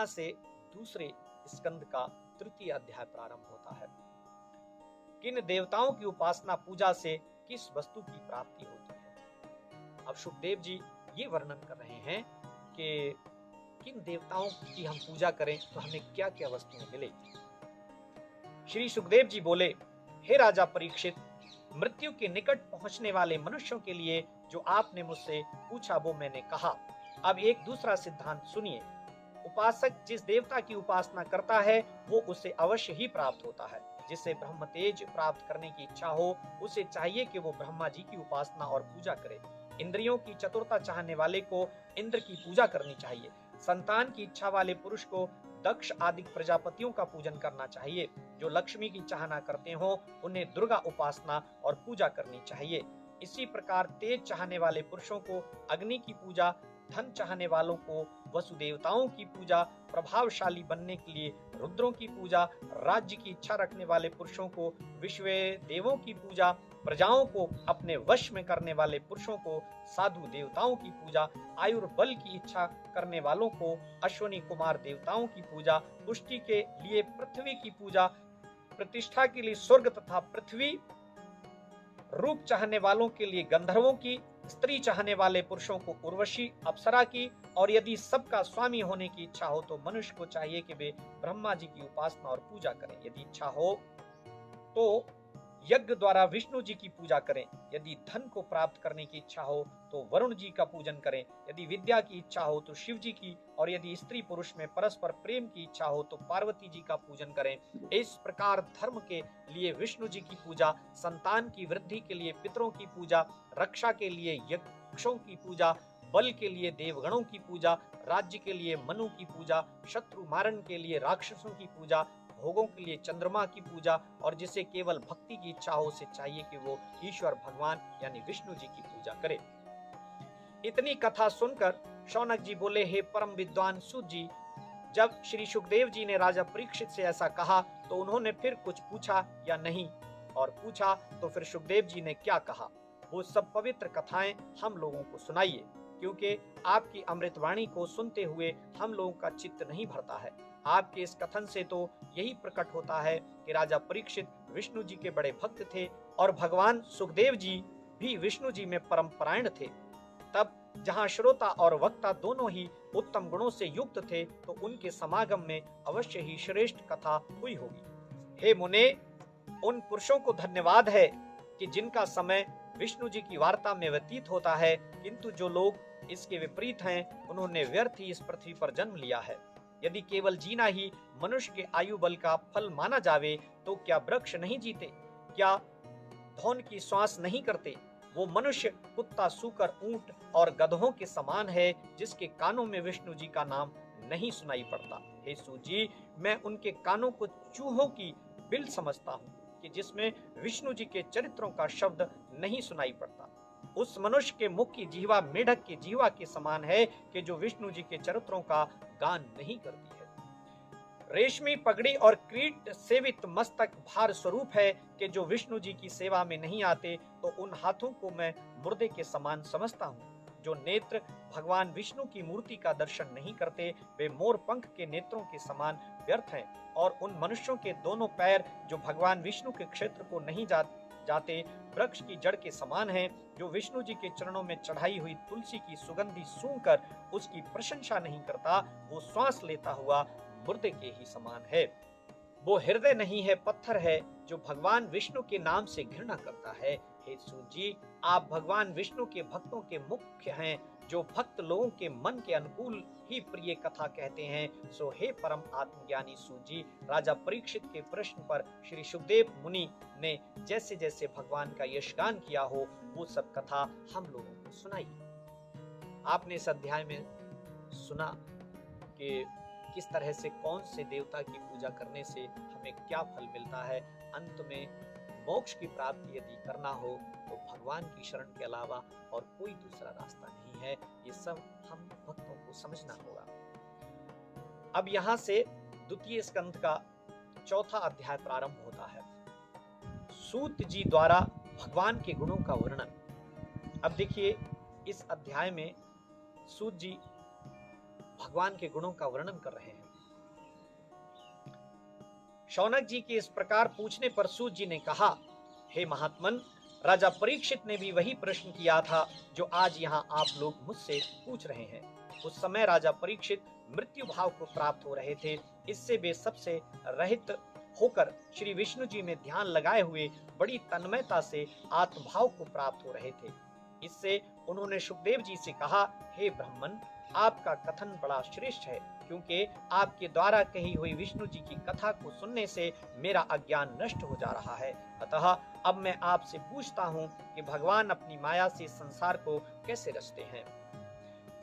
यहाँ से दूसरे स्कंद का तृतीय अध्याय प्रारंभ होता है। किन देवताओं की उपासना पूजा से किस वस्तु की प्राप्ति होती है। अब सुखदेव जी ये वर्णन कर रहे हैं कि किन देवताओं की हम पूजा करें तो हमें क्या क्या वस्तुएं मिलेगी। श्री सुखदेव जी बोले, हे राजा परीक्षित, मृत्यु के निकट पहुंचने वाले मनुष्यों के लिए जो आपने मुझसे पूछा वो मैंने कहा। अब एक दूसरा सिद्धांत सुनिए। उपासक जिस देवता की उपासना करता है वो उसे अवश्य ही प्राप्त होता है। जिसे ब्रह्म तेज प्राप्त करने की इच्छा हो उसे चाहिए कि वो ब्रह्मा जी की उपासना और पूजा करे। इंद्रियों की चतुरता चाहने वाले को इंद्र की पूजा करनी चाहिए। संतान की इच्छा वाले पुरुष को दक्ष आदि प्रजापतियों का पूजन करना चाहिए। जो लक्ष्मी की चाहना करते हो उन्हें दुर्गा उपासना और पूजा करनी चाहिए। इसी प्रकार तेज चाहने वाले पुरुषों को अग्नि की पूजा, धन चाहने वालों को वसुदेवताओं की पूजा, प्रभावशाली बनने के लिए रुद्रों की पूजा, राज्य की इच्छा रखने वाले पुरुषों को विश्व देवों की पूजा, प्रजाओं को अपने वश में करने वाले पुरुषों को साधु देवताओं की पूजा, आयुर्बल की इच्छा करने वालों को अश्वनी कुमार देवताओं की पूजा, पुष्टि के लिए पृथ्वी की पूजा, प्रतिष्ठा के लिए स्वर्ग तथा पृथ्वी, रूप चाहने वालों के लिए गंधर्वों की, स्त्री चाहने वाले पुरुषों को उर्वशी अप्सरा की, और यदि सबका स्वामी होने की इच्छा हो तो मनुष्य को चाहिए कि वे ब्रह्मा जी की उपासना और पूजा करें। यदि इच्छा हो तो यज्ञ द्वारा विष्णु जी की पूजा करें। यदि धन को प्राप्त करने की इच्छा हो तो वरुण जी का पूजन करें। यदि विद्या की इच्छा हो तो शिव जी की, और यदि स्त्री पुरुष में परस्पर प्रेम की इच्छा हो तो पार्वती जी का पूजन करें। इस प्रकार धर्म के लिए विष्णु जी की पूजा, संतान की वृद्धि के लिए पितरों की पूजा, रक्षा के लिए यक्षों की पूजा, बल के लिए देवगणों की पूजा, राज्य के लिए मनु की पूजा, शत्रु मारण के लिए राक्षसों की पूजा, भोगों के लिए चंद्रमा की पूजा, और जिसे केवल भक्ति की इच्छा हो उसे चाहिए कि वो ईश्वर भगवान यानी विष्णु जी की पूजा करे। इतनी कथा सुनकर शौनक जी बोले, हे परम विद्वान सूत जी, जब श्री सुखदेव जी ने राजा परीक्षित से ऐसा कहा तो उन्होंने फिर कुछ पूछा या नहीं, और पूछा तो फिर सुखदेव जी ने क्या कहा वो सब पवित्र कथाएं हम लोगों को सुनाइए, क्योंकि आपकी अमृतवाणी को सुनते हुए हम लोगों का चित्त नहीं भरता है। आपके इस कथन से तो यही प्रकट होता है कि राजा परीक्षित विष्णु जी के बड़े भक्त थे और भगवान सुखदेव जी भी विष्णु जी में परम परायण थे। तब जहाँ श्रोता और वक्ता दोनों ही उत्तम गुणों से युक्त थे तो उनके समागम में अवश्य ही श्रेष्ठ कथा हुई होगी। हे मुने, उन पुरुषों को धन्यवाद है कि जिनका समय विष्णु जी की वार्ता में व्यतीत होता है, किंतु जो लोग इसके विपरीत हैं उन्होंने व्यर्थ ही इस पृथ्वी पर जन्म लिया है। यदि केवल जीना ही मनुष्य के आयु बल का फल माना जावे तो क्या वृक्ष नहीं जीते, क्या धौन की श्वास नहीं करते। वो मनुष्य कुत्ता, सूकर, ऊंट और गधों के समान है जिसके कानों में विष्णु जी का नाम नहीं सुनाई पड़ता। हे सूत जी, मैं उनके कानों को चूहों की बिल समझता हूँ कि जिसमें विष्णु जी के चरित्रों का शब्द नहीं सुनाई पड़ता। उस मनुष्य के मुख की जिह्वा मेढक के जिह्वा के समान है कि जो विष्णु जी के चरित्रों का गान नहीं करती है। रेशमी पगड़ी और कीट सेवित मस्तक भार स्वरूप है कि जो विष्णु जी की सेवा में नहीं आते तो उन हाथों को मैं मुर्दे के समान समझता हूँ। जो नेत्र भगवान विष्णु की मूर्ति का दर्शन नहीं करते वे मोर पंख के नेत्रों के समान व्यर्थ हैं, और उन मनुष्यों के दोनों पैर जो भगवान विष्णु के क्षेत्र को नहीं जाते वृक्ष की जड़ के समान हैं। जो विष्णु जी के चरणों में चढ़ाई हुई तुलसी की सुगंधी सूंघकर उसकी प्रशंसा नहीं करता वो श्वास लेता हुआ मुर्दे के ही समान है। वो हृदय नहीं है, पत्थर है, जो भगवान विष्णु के नाम से घृणा करता है। हे सूत जी, आप भगवान विष्णु के भक्तों के मुख्य हैं, जो भक्त लोगों के मन के अनुकूल ही प्रिय कथा कहते हैं। सो हे परम आत्मज्ञानी सूत जी, राजा परीक्षित के प्रश्न पर श्री सुखदेव मुनि ने जैसे जैसे भगवान का यशगान किया हो वो सब कथा हम लोगों को सुनाई। आपने इस अध्याय में सुना कि किस तरह से कौन से देवता की पूजा करने से हमें क्या फल मिलता है। अंत में मोक्ष की प्राप्ति यदि करना हो तो भगवान की शरण के अलावा और कोई दूसरा रास्ता नहीं है। ये सब हम भक्तों को समझना होगा। अब यहाँ से द्वितीय स्कंध का चौथा अध्याय प्रारंभ होता है, सूत जी द्वारा भगवान के गुणों का वर्णन। अब देखिए, इस अध्याय में सूत जी भगवान के गुणों का वर्णन कर रहे हैं। शौनक जी के इस प्रकार पूछने पर सूत जी ने कहा, हे महात्मन, राजा परीक्षित ने भी वही प्रश्न किया था जो आज यहाँ आप लोग मुझसे पूछ रहे हैं। उस समय राजा परीक्षित मृत्यु भाव को प्राप्त हो रहे थे। इससे वे सबसे रहित होकर श्री विष्णु जी में ध्यान लगाए हुए बड़ी तन्मयता से आत्मभाव को प्राप्त हो रहे थे। इससे उन्होंने सुखदेव जी से कहा, हे ब्राह्मण, आपका कथन बड़ा श्रेष्ठ है, क्योंकि आपके द्वारा कही हुई विष्णु जी की कथा को सुनने से मेरा अज्ञान नष्ट हो जा रहा है। अतः अब मैं आपसे पूछता हूँ कि भगवान अपनी माया से संसार को कैसे रचते हैं।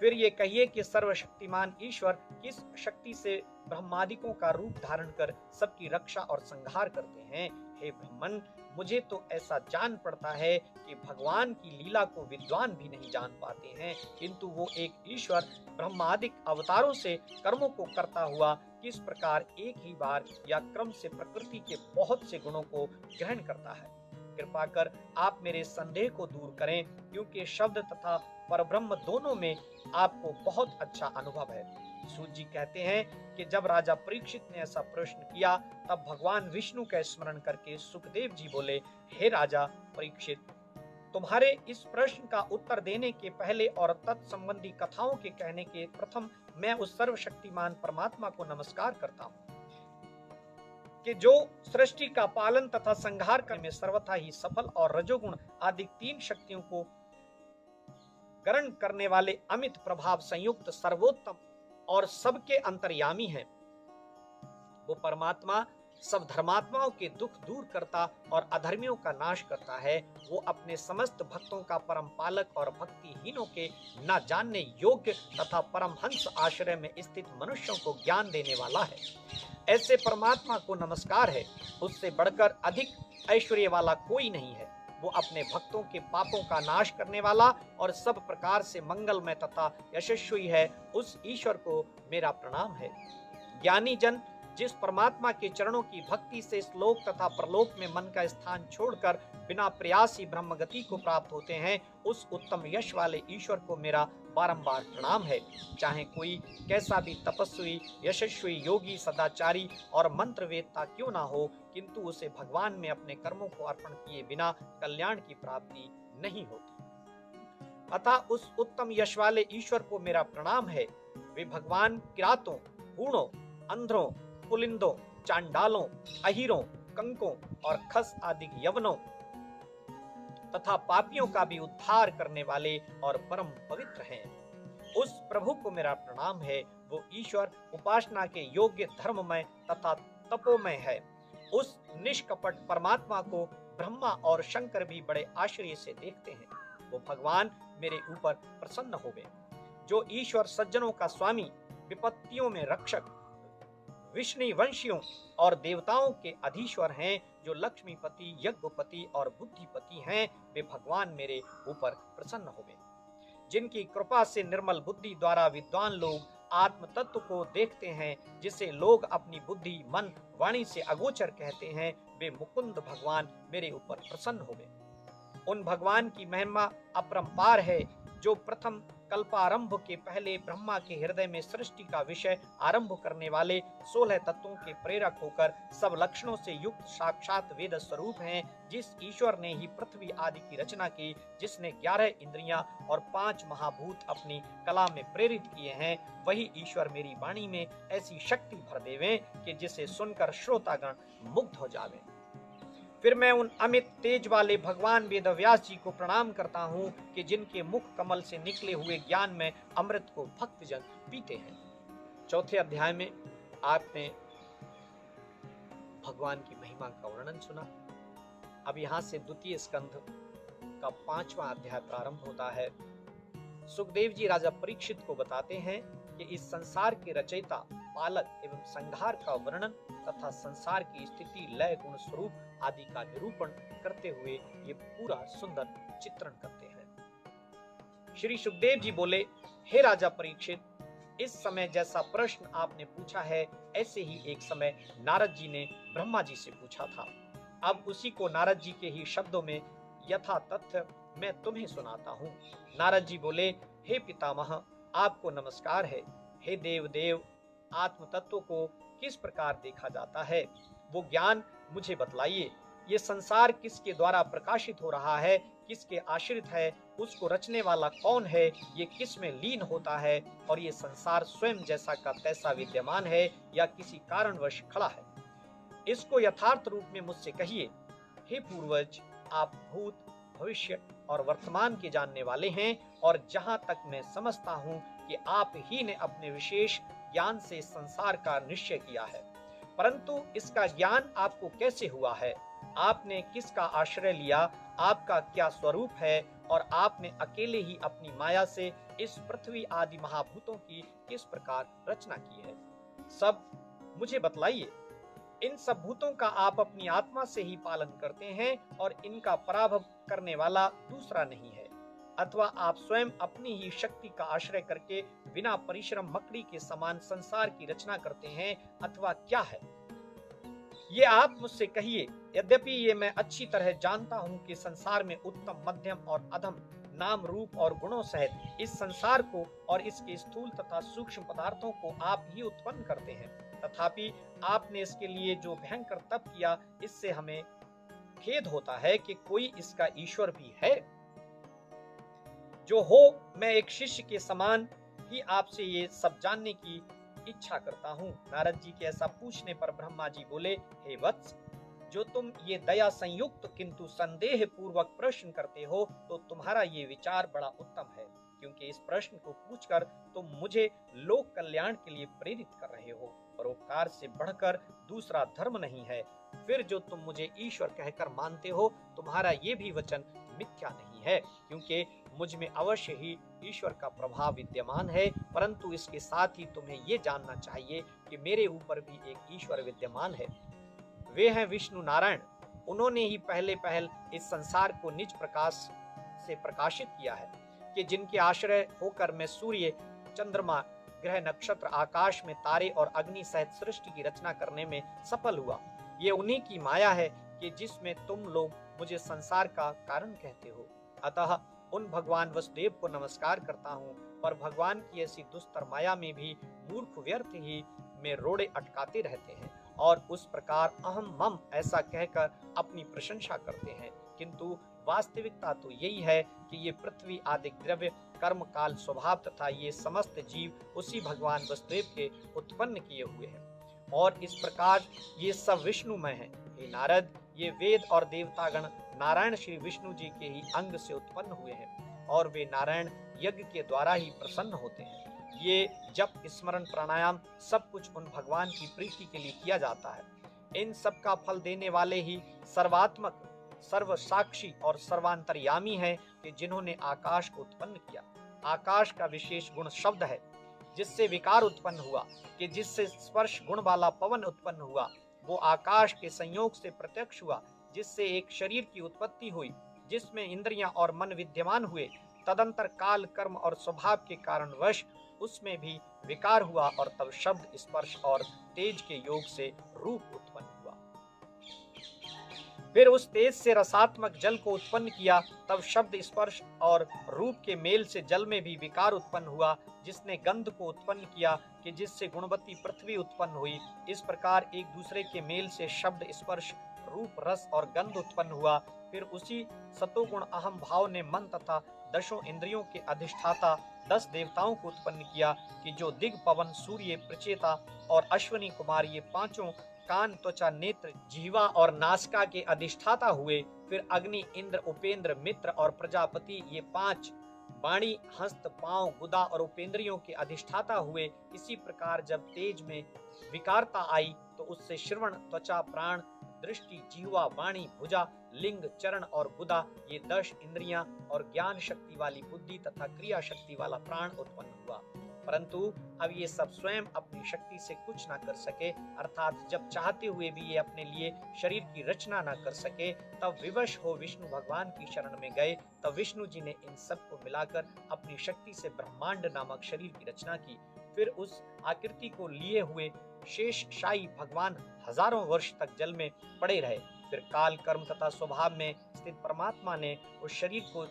फिर ये कहिए कि सर्वशक्तिमान ईश्वर किस शक्ति से ब्रह्मादिकों का रूप धारण कर सबकी रक्षा और संहार करते हैं। हे ब्राह्मण, मुझे तो ऐसा जान पड़ता है कि भगवान की लीला को विद्वान भी नहीं जान पाते हैं, किंतु वो एक ईश्वर ब्रह्मादिक अवतारों से कर्मों को करता हुआ किस प्रकार एक ही बार या क्रम से प्रकृति के बहुत से गुणों को ग्रहण करता है। कृपा कर आप मेरे संदेह को दूर करें, क्योंकि शब्द तथा परब्रह्म दोनों में आपको बहुत अच्छा अनुभव है। सूत जी कहते हैं कि जब राजा परीक्षित ने ऐसा प्रश्न किया, तब भगवान विष्णु का स्मरण करके सुखदेव जी बोले, हे राजा परीक्षित, तुम्हारे इस प्रश्न का उत्तर देने के पहले और तत्संबंधी कथाओं के कहने के प्रथम मैं उस सर्वशक्तिमान परमात्मा को नमस्कार करता हूँ कि जो सृष्टि का पालन तथा संहार करने में सर्वथा ही सफल और रजोगुण आदि तीन शक्तियों को ग्रहण करने वाले अमित प्रभाव संयुक्त सर्वोत्तम और सबके अंतर्यामी हैं। वो परमात्मा सब धर्मात्माओं के दुख दूर करता और अधर्मियों का नाश करता है। वो अपने समस्त भक्तों का परम पालक और भक्तिहीनों के न जानने योग्य तथा परमहंस आश्रय में स्थित मनुष्यों को ज्ञान देने वाला है। ऐसे परमात्मा को नमस्कार है। उससे बढ़कर अधिक ऐश्वर्य वाला कोई नहीं है। वो अपने भक्तों के पापों का नाश करने वाला और सब प्रकार से मंगलमय तथा यशस्वी है। उस ईश्वर को मेरा प्रणाम है। ज्ञानी जन जिस परमात्मा के चरणों की भक्ति से इस लोक तथा परलोक में मन का स्थान छोड़कर बिना प्रयास ही ब्रह्म गति को प्राप्त होते हैं, उस उत्तम यश वाले ईश्वर को मेरा बारंबार प्रणाम है। चाहे कोई कैसा भी तपस्वी, यशस्वी, योगी, सदाचारी और मंत्र वेदता क्यों ना हो, किंतु उसे भगवान में अपने कर्मों को अर्पण किए बिना कल्याण की प्राप्ति नहीं होती। अतः उस उत्तम यश वाले ईश्वर को मेरा प्रणाम है। वे भगवान किरातों, हूणों, अंधरों, पुलिंदों, चांडालों, अहिरों, कंकों और खस आदि यवनों तथा पापियों का भी उद्धार करने वाले और परम पवित्र हैं। उस प्रभु को मेरा प्रणाम है। वो ईश्वर उपासना के योग्य, धर्ममय तथा तपोमय है। उस निष्कपट परमात्मा को ब्रह्मा और शंकर भी बड़े आश्चर्य से देखते हैं। वो भगवान मेरे ऊपर प्रसन्न हो गए। जो ईश्वर सज्जनों का स्वामी, विपत्तियों में रक्षक, विष्णु वंशियों और देवताओं के अधीश्वर हैं, जो लक्ष्मीपति, यज्ञपति और बुद्धिपति हैं, वे भगवान मेरे ऊपर प्रसन्न हो गए। जिनकी कृपा से निर्मल बुद्धि द्वारा विद्वान लोग आत्म तत्व को देखते हैं, जिसे लोग अपनी बुद्धि, मन, वाणी से अगोचर कहते हैं, वे मुकुंद भगवान मेरे ऊपर प्रसन्न हो गए। उन भगवान की महिमा अपरंपार है, जो प्रथम कल्पारंभ के पहले ब्रह्मा के हृदय में सृष्टि का विषय आरंभ करने वाले 16 तत्वों के प्रेरक होकर सब लक्षणों से युक्त साक्षात वेद स्वरूप हैं। जिस ईश्वर ने ही पृथ्वी आदि की रचना की, जिसने 11 इंद्रियां और 5 महाभूत अपनी कला में प्रेरित किए हैं, वही ईश्वर मेरी वाणी में ऐसी शक्ति भर देवे कि जिसे सुनकर श्रोतागण मुग्ध हो जावे। फिर मैं उन अमित तेज वाले भगवान वेदव्यास जी को प्रणाम करता हूँ कि जिनके मुख कमल से निकले हुए ज्ञान में अमृत को भक्तजन पीते हैं। चौथे अध्याय में आपने भगवान की महिमा का वर्णन सुना। अब यहाँ से द्वितीय स्कंध का 5वां अध्याय प्रारंभ होता है। सुखदेव जी राजा परीक्षित को बताते हैं कि इस संसार के रचयिता, पालक एवं संहार का वर्णन तथा संसार की स्थिति, लय, गुण, स्वरूप आदि का निरूपण करते हुए ये पूरा सुंदर चित्रण करते हैं। श्री सुखदेव जी बोले, हे राजा परीक्षित, इस समय जैसा प्रश्न आपने पूछा है, ऐसे ही एक समय नारद जी ने ब्रह्मा जी से पूछा था। अब उसी को नारद जी के ही शब्दों में यथा तथ्य मैं तुम्हें सुनाता हूँ। नारद जी बोले, हे पितामह, आपको नमस्कार है। हे देव देव, आत्म तत्व को किस प्रकार देखा जाता है, वो ज्ञान मुझे बतलाइए। ये संसार किसके द्वारा प्रकाशित हो रहा है, किसके आश्रित है, उसको रचने वाला कौन है, ये किस में लीन होता है, और ये संसार स्वयं जैसा का तैसा विद्यमान है या किसी कारणवश खड़ा है, इसको यथार्थ रूप में मुझसे कहिए। हे पूर्वज, आप भूत, भविष्य और वर्तमान के जानने वाले हैं, और जहां तक मैं समझता हूं कि आप ही ने अपने विशेष ज्ञान से इस संसार का निश्चय किया है, परंतु इसका ज्ञान आपको कैसे हुआ है, आपने किसका आश्रय लिया, आपका क्या स्वरूप है, और आपने अकेले ही अपनी माया से इस पृथ्वी आदि महाभूतों की किस प्रकार रचना की है, सब मुझे बतलाइए। इन सब भूतों का आप अपनी आत्मा से ही पालन करते हैं, और इनका पराभव करने वाला दूसरा नहीं है, अथवा आप स्वयं अपनी ही शक्ति का आश्रय करके बिना परिश्रम मकड़ी के समान संसार की रचना करते हैं, अथवा क्या है, ये आप मुझसे कहिए। यद्यपि ये मैं अच्छी तरह जानता हूँ कि संसार में उत्तम, मध्यम और अधम नाम, रूप और गुणों सहित इस संसार को और इसके स्थूल तथा सूक्ष्म पदार्थों को आप ही उत्पन्न करते हैं, तथापि आपने इसके लिए जो भयंकर तप किया, इससे हमें खेद होता है कि कोई इसका ईश्वर भी है। जो हो, मैं एक शिष्य के समान ही आपसे ये सब जानने की इच्छा करता हूँ। नारद जी के ऐसा पूछने पर ब्रह्मा जी बोले, हे वत्स, जो तुम ये दया संयुक्त किंतु संदेह पूर्वक प्रश्न करते हो, तो तुम्हारा ये विचार बड़ा उत्तम है, क्योंकि इस प्रश्न को पूछकर तुम मुझे लोक कल्याण के लिए प्रेरित कर रहे हो। परोपकार से बढ़कर दूसरा धर्म नहीं है। फिर जो तुम मुझे ईश्वर कहकर मानते हो, तुम्हारा ये भी वचन मिथ्या नहीं है, क्योंकि मुझ में अवश्य ही ईश्वर का प्रभाव विद्यमान है, परंतु इसके साथ ही तुम्हें ये जानना चाहिए कि मेरे ऊपर भी एक ईश्वर विद्यमान है। वे हैं विष्णु नारायण। उन्होंने ही पहले पहल इस संसार को निज प्रकाश से प्रकाशित किया है, कि जिनके आश्रय होकर मैं सूर्य, चंद्रमा, ग्रह, नक्षत्र, आकाश में तारे और अग्नि सहित सृष्टि की रचना करने में सफल हुआ। ये उन्हीं की माया है कि जिसमें तुम लोग मुझे संसार का कारण कहते हो। अतः उन भगवान वसुदेव को नमस्कार करता हूँ, पर भगवान की ऐसी दुस्तर माया में भी मूर्ख व्यर्थ ही में रोड़े अटकाते रहते हैं, और उस प्रकार अहम मम ऐसा कहकर अपनी प्रशंसा करते हैं, किंतु वास्तविकता तो यही है कि ये पृथ्वी आदि द्रव्य, कर्म, काल, स्वभाव तथा ये समस्त जीव उसी भगवान वसुदेव के उत्पन्न किए हुए हैं, और इस प्रकार ये सब विष्णुमय हैं। हे नारद, ये वेद और देवतागण नारायण श्री विष्णु जी के ही अंग से उत्पन्न हुए हैं, और वे नारायण यज्ञ के द्वारा ही प्रसन्न होते हैं। ये जप, स्मरण, प्राणायाम सब कुछ उन भगवान की प्रीति के लिए किया जाता है। इन सब का फल देने वाले ही सर्वात्मक, सर्व साक्षी और सर्वांतर्यामी है, कि जिन्होंने आकाश को उत्पन्न किया। आकाश का विशेष गुण शब्द है, जिससे विकार उत्पन्न हुआ, कि जिससे स्पर्श गुण वाला पवन उत्पन्न हुआ। वो आकाश के संयोग से प्रत्यक्ष हुआ, जिससे एक शरीर की उत्पत्ति हुई, जिसमें इंद्रियां और मन विद्यमान हुए। तदंतर काल, कर्म और स्वभाव के कारणवश उसमें भी विकार हुआ, और तब शब्द, स्पर्श और तेज के योग से रूप उत्पन्न हुआ। फिर उस तेज से रसात्मक जल को उत्पन्न किया, तब शब्द, स्पर्श और रूप के मेल से जल में भी विकार उत्पन्न हुआ, जिसने गंध को उत्पन्न किया, कि जिससे गुणवती पृथ्वी उत्पन्न हुई। इस प्रकार एक दूसरे के मेल से शब्द, स्पर्श, रूप, रस और गंध उत्पन्न हुआ। फिर उसी सतोगुण अहम भाव ने मन तथा दशों इंद्रियों के अधिष्ठाता 10 देवताओं को उत्पन्न किया, कि जो दिग, पवन, सूर्य, प्रचेता और अश्वनी कुमार, ये पांचों कान, त्वचा, नेत्र, जीवा और नासिका के अधिष्ठाता हुए। फिर अग्नि, इंद्र, उपेंद्र, मित्र और प्रजापति, ये 5 वाणी, हस्त, पांव, गुदा और उपेंद्रियों के अधिष्ठाता हुए। इसी प्रकार जब तेज में विकारता आई, तो उससे श्रवण, त्वचा, प्राण, दृष्टि, जीवा, वाणी, भुजा, लिंग, चरण और गुदा, ये 10 इंद्रियां और ज्ञान शक्ति वाली बुद्धि तथा क्रिया शक्ति वाला प्राण उत्पन्न हुआ। परंतु अब ये सब स्वयं अपनी शक्ति से कुछ ना कर सके, अर्थात जब चाहते हुए भी ये अपने लिए शरीर की रचना ना कर सके, तब विवश हो विष्णु भगवान की शरण में गए। तब विष्णु जी ने इन सब को मिलाकर अपनी शक्ति से ब्रह्मांड नामक शरीर की रचना की। फिर उस आकृति को लिए हुए शेषशायी भगवान हजारों वर्ष तक जल में पड़े रहे। फिर काल, कर्म तथा स्वभाव में स्थित परमात्मा ने उस शरीर को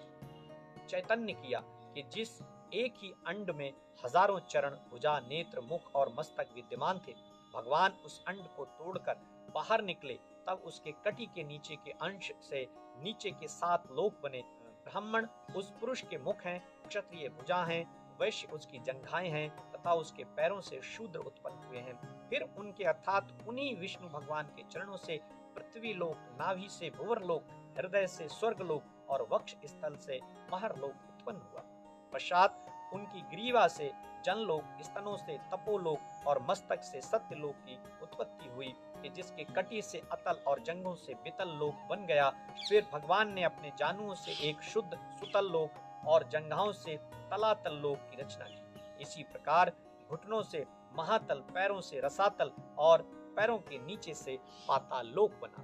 चैतन्य किया, कि जिस एक ही अंड में हजारों चरण, भुजा, नेत्र, मुख और मस्तक विद्यमान थे। भगवान उस अंड को तोड़कर बाहर निकले, तब उसके कटी के नीचे के अंश से नीचे के 7 लोक बने। ब्राह्मण उस पुरुष के मुख हैं, क्षत्रिय भुजा हैं, वैश्य उसकी जंघाएं हैं तथा उसके पैरों से शूद्र उत्पन्न हुए हैं। फिर उनके अर्थात उन्हीं विष्णु भगवान के चरणों से पृथ्वी लोक, नाभि से भुवर लोक, हृदय से स्वर्ग लोक और वक्ष स्थल से महर लोक उत्पन्न हुआ। पश्चात उनकी ग्रीवा से जनलोक, स्तनों से तपोलोक और मस्तक से सत्यलोक की उत्पत्ति हुई कि जिसके कटी से अतल और जंघों से वितल लोक बन गया। फिर भगवान ने अपने जानुओं से एक शुद्ध सुतल लोक और जंघाओं से तलातल लोक की रचना की। इसी प्रकार घुटनों से महातल, पैरों से रसातल और पैरों के नीचे से पाताल लोक बना।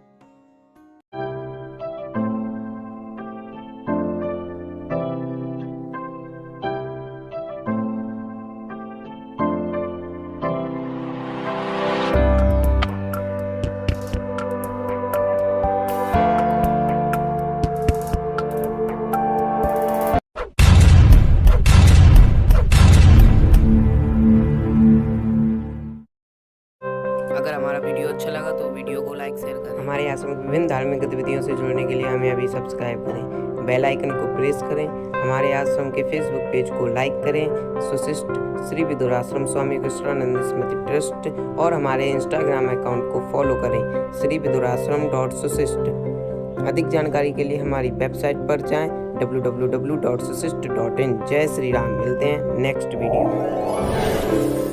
अगर हमारा वीडियो अच्छा लगा तो वीडियो को लाइक शेयर करें। हमारे आश्रम की विभिन्न धार्मिक गतिविधियों से जुड़ने के लिए हमें अभी सब्सक्राइब करें, बेल आइकन को प्रेस करें। हमारे आश्रम के फेसबुक पेज को लाइक करें, सुशिष्ट श्री विदुराश्रम स्वामी कृष्णानंद स्मृति ट्रस्ट, और हमारे इंस्टाग्राम अकाउंट को फॉलो करें श्रीविदुराश्रम.सुशिष्ट। अधिक जानकारी के लिए हमारी वेबसाइट पर जाएं www.sushist.in। जय श्री राम। मिलते हैं नेक्स्ट वीडियो।